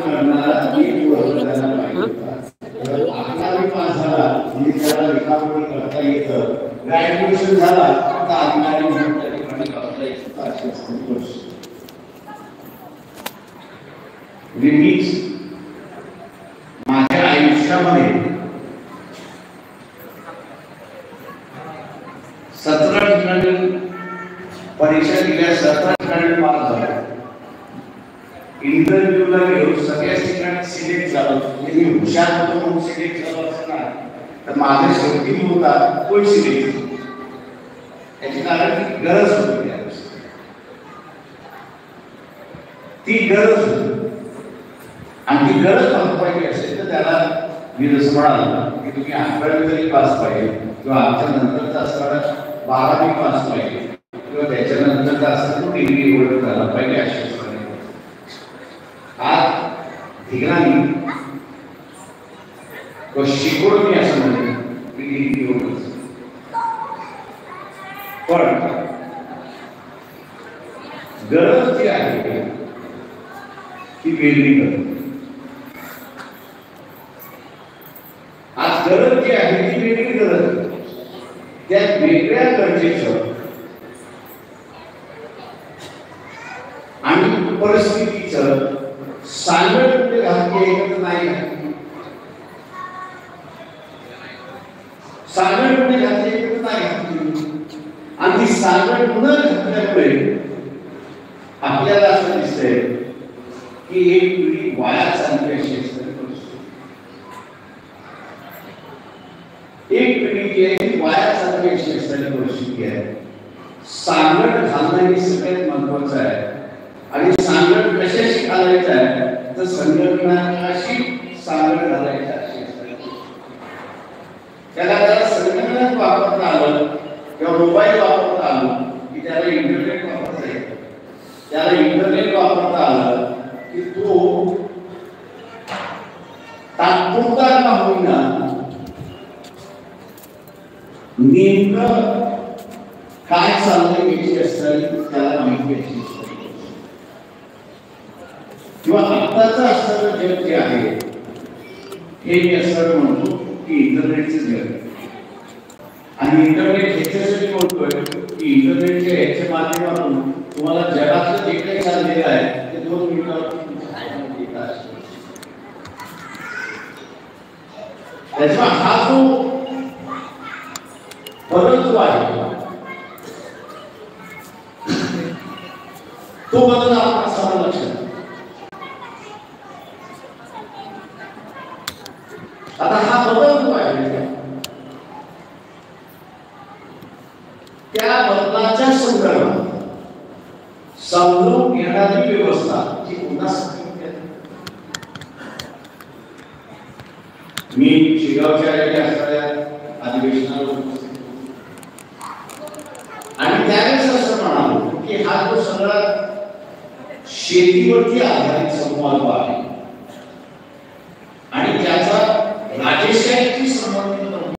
करणारा एक वर्ग झाला पाहिजे. अकरावी पास झाला म्हणजे त्याला लिखाण करता येतं, ग्रॅज्युएशन झाला आता अधिकारी म्हणून त्या ठिकाणी करता येतं अशी असते गोष्ट. मीच माझ्या आयुष्यामध्ये 17 ठिकाणी परीक्षा दिल्या, 17 ठिकाणी पास झाला. इंटरव्ह्यूला गेलो, सगळ्याच ठिकाणी सिलेक्ट झालो. म्हणजे मी हुशार होतो म्हणून सिलेक्ट झालो असं नाही, तर माझ्या शेवटी होता कोण सिलेक्ट. याची कारण ती गरज होती, ती गरज होती. आणि ती गरज पाहिजे असेल तर त्याला मी जसं म्हणालो की तुम्ही 11वी तरी पास पाहिजे, किंवा आमच्या नंतरचा असणारा 12वी पास पाहिजे, किंवा त्याच्यानंतरचा असताना डिग्री होल्ड झाला पाहिजे अशी आज ठिकाणी तो शिकवून मी असं म्हणतो की डिग्री होल्ड. पण गरज जी आहे ती वेगळी गरज. आज गरज जी आहे ती वेगळी गरज. त्या वेगळ्या गरजेचं आणि परिस्थितीचं सांगड कुठे घातली एकत्र नाही घातली, सांगड कुठे घातली एकत्र नाही घातली. आणि ती सांगड न घातल्यामुळे आपल्याला असं दिसतंय की एक पिढी वाया चालली अशी असते. एक पिढी जी आहे ती वाया चालली अशी असणारी परिस्थिती आहे. सांगड घालणं हे सगळ्यात महत्वाचं आहे. आणि सांगड कशाशी घालायचं आहे तर संगणकाशी सांगड घालायचं अशी असते. त्याला संगणक वापरता आलं किंवा मोबाईल वापरता आलं की त्याला इंटरनेट वापरता येतं. त्याला इंटरनेट वापरता आलं की तो तात्पुरता का होईना नेमकं काय चाललंय याची असणारी त्याला माहिती असते. किंवा आत्ताचं असणारं जग जे आहे हे मी असं म्हणतो की इंटरनेटचं जग. आणि इंटरनेट ह्याच्यासाठी बोलतोय की इंटरनेटच्या ह्याच्या माध्यमातून तुम्हाला जगातलं जे काही चाललेलं आहे ते 2 मिनिटात. त्याचा हा जो बदल जो आहे तो बदल आपण सर्व लक्षात. आता हा बदल जो आहे त्या बदलाच्या संदर्भात समजून घेणारी व्यवस्था ही पुन्हा मी शिगावच्या असणाऱ्या अधिवेशनाला आणि त्यावेळेस असं म्हणालो की हा जो सगळा शेतीवरती आधारित संवाद आहे आणि त्याचा